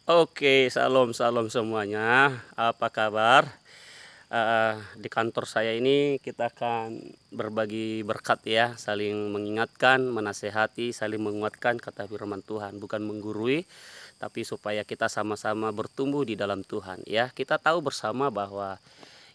Oke, salam salam semuanya. Apa kabar? Di kantor saya ini kita akan berbagi berkat ya, saling mengingatkan, menasehati, saling menguatkan kata firman Tuhan, bukan menggurui, tapi supaya kita sama-sama bertumbuh di dalam Tuhan ya. Kita tahu bersama bahwa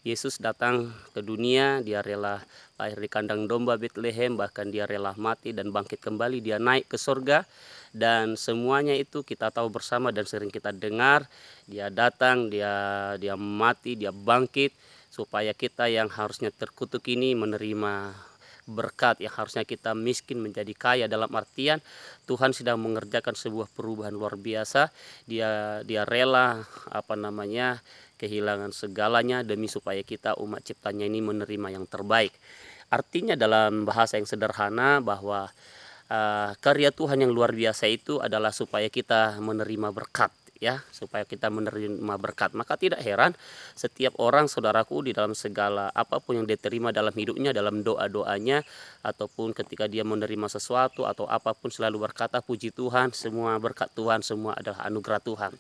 Yesus datang ke dunia, dia rela lahir di kandang domba Betlehem, bahkan dia rela mati dan bangkit kembali, dia naik ke surga. Dan semuanya itu kita tahu bersama dan sering kita dengar, dia datang, dia mati, dia bangkit supaya kita yang harusnya terkutuk ini menerima berkat, yang harusnya kita miskin menjadi kaya. Dalam artian Tuhan sedang mengerjakan sebuah perubahan luar biasa. Dia rela kehilangan segalanya demi supaya kita umat ciptanya ini menerima yang terbaik. Artinya dalam bahasa yang sederhana bahwa karya Tuhan yang luar biasa itu adalah supaya kita menerima berkat ya, supaya kita menerima berkat. Maka tidak heran setiap orang saudaraku di dalam segala apapun yang diterima dalam hidupnya, dalam doa-doanya ataupun ketika dia menerima sesuatu atau apapun selalu berkata puji Tuhan, semua berkat Tuhan, semua adalah anugerah Tuhan.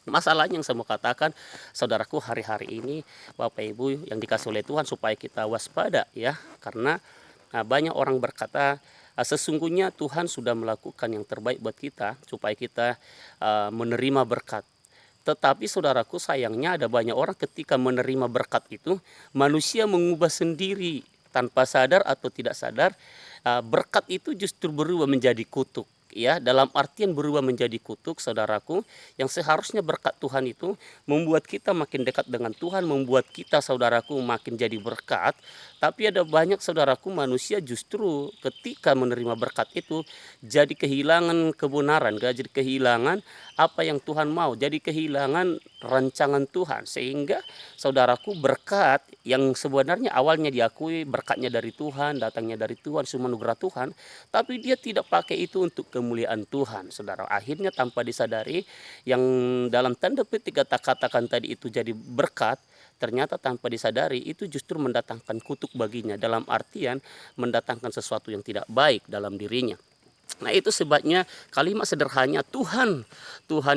Masalahnya yang saya mau katakan saudaraku hari-hari ini Bapak Ibu yang dikasih oleh Tuhan supaya kita waspada ya, karena banyak orang berkata sesungguhnya Tuhan sudah melakukan yang terbaik buat kita supaya kita menerima berkat. Tetapi saudaraku sayangnya ada banyak orang ketika menerima berkat itu manusia mengubah sendiri tanpa sadar atau tidak sadar. Berkat itu justru berubah menjadi kutuk ya, dalam artian berubah menjadi kutuk saudaraku, yang seharusnya berkat Tuhan itu membuat kita makin dekat dengan Tuhan, membuat kita saudaraku makin jadi berkat. Tapi ada banyak saudaraku manusia justru ketika menerima berkat itu jadi kehilangan kebenaran, jadi kehilangan apa yang Tuhan mau, jadi kehilangan rancangan Tuhan, sehingga saudaraku berkat yang sebenarnya awalnya diakui berkatnya dari Tuhan, datangnya dari Tuhan, semua anugerah Tuhan, tapi dia tidak pakai itu untuk kemuliaan Tuhan saudara. Akhirnya tanpa disadari yang dalam tanda petik katakan tadi itu jadi berkat, ternyata tanpa disadari itu justru mendatangkan kutuk baginya, dalam artian mendatangkan sesuatu yang tidak baik dalam dirinya. Nah itu sebabnya kalimat sederhananya Tuhan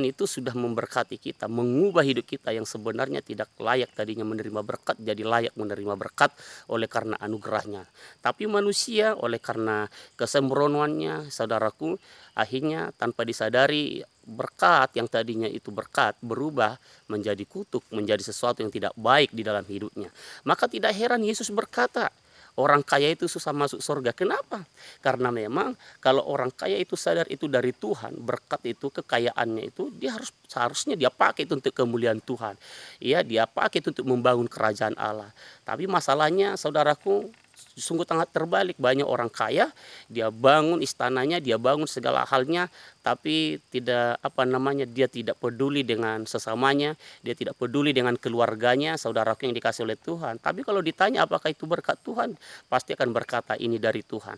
itu sudah memberkati kita, mengubah hidup kita yang sebenarnya tidak layak tadinya menerima berkat jadi layak menerima berkat oleh karena anugerahnya. Tapi manusia oleh karena kesembronoannya saudaraku, akhirnya tanpa disadari berkat yang tadinya itu berkat berubah menjadi kutuk, menjadi sesuatu yang tidak baik di dalam hidupnya. Maka tidak heran Yesus berkata, orang kaya itu susah masuk surga. Kenapa? Karena memang kalau orang kaya itu sadar itu dari Tuhan, berkat itu, kekayaannya itu, dia seharusnya dia pakai itu untuk kemuliaan Tuhan. Ya, dia pakai itu untuk membangun kerajaan Allah. Tapi masalahnya saudaraku, sungguh sangat terbalik. Banyak orang kaya, dia bangun istananya, dia bangun segala halnya, tapi dia tidak peduli dengan sesamanya, dia tidak peduli dengan keluarganya, saudaraku yang dikasih oleh Tuhan. Tapi kalau ditanya apakah itu berkat Tuhan, pasti akan berkata ini dari Tuhan.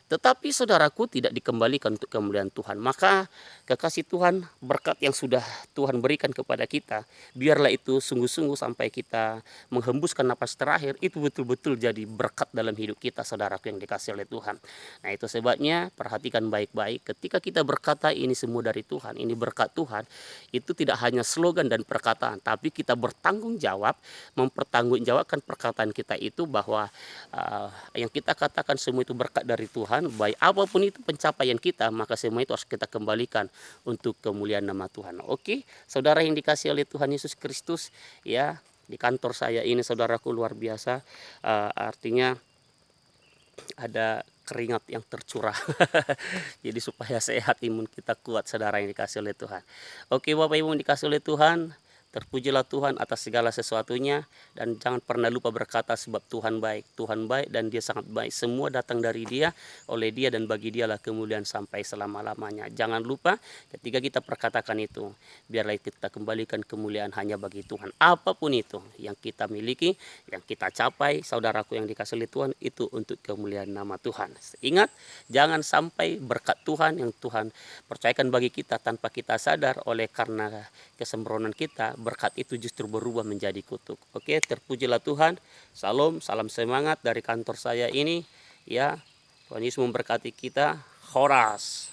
Tetapi saudaraku tidak dikembalikan untuk kemuliaan Tuhan. Maka kekasih Tuhan, berkat yang sudah Tuhan berikan kepada kita, biarlah itu sungguh-sungguh sampai kita menghembuskan napas terakhir, itu betul-betul jadi berkat dalam hidup kita saudaraku yang dikasih oleh Tuhan. Nah itu sebabnya perhatikan baik-baik ketika kita berkata ini semua dari Tuhan, ini berkat Tuhan, itu tidak hanya slogan dan perkataan, tapi kita bertanggung jawab, mempertanggungjawabkan perkataan kita itu bahwa yang kita katakan semua itu berkat dari Tuhan, baik apapun itu pencapaian kita, maka semua itu harus kita kembalikan untuk kemuliaan nama Tuhan. Oke, saudara yang dikasih oleh Tuhan Yesus Kristus, ya di kantor saya ini saudaraku luar biasa, artinya ada keringat yang tercurah. Jadi supaya sehat, imun kita kuat saudara yang dikasih oleh Tuhan. Oke Bapak Ibu yang dikasih oleh Tuhan, terpujilah Tuhan atas segala sesuatunya, dan jangan pernah lupa berkata sebab Tuhan baik dan dia sangat baik. Semua datang dari dia, oleh dia dan bagi dialah kemuliaan sampai selama-lamanya. Jangan lupa ketika kita perkatakan itu, biarlah kita kembalikan kemuliaan hanya bagi Tuhan. Apapun itu yang kita miliki, yang kita capai, saudaraku yang dikasih oleh Tuhan, itu untuk kemuliaan nama Tuhan. Ingat, jangan sampai berkat Tuhan yang Tuhan percayakan bagi kita tanpa kita sadar oleh karena kesembronan kita, berkat itu justru berubah menjadi kutuk. Oke, terpujilah Tuhan. Salam semangat dari kantor saya ini. Ya, Tuhan Yesus memberkati kita. Horas.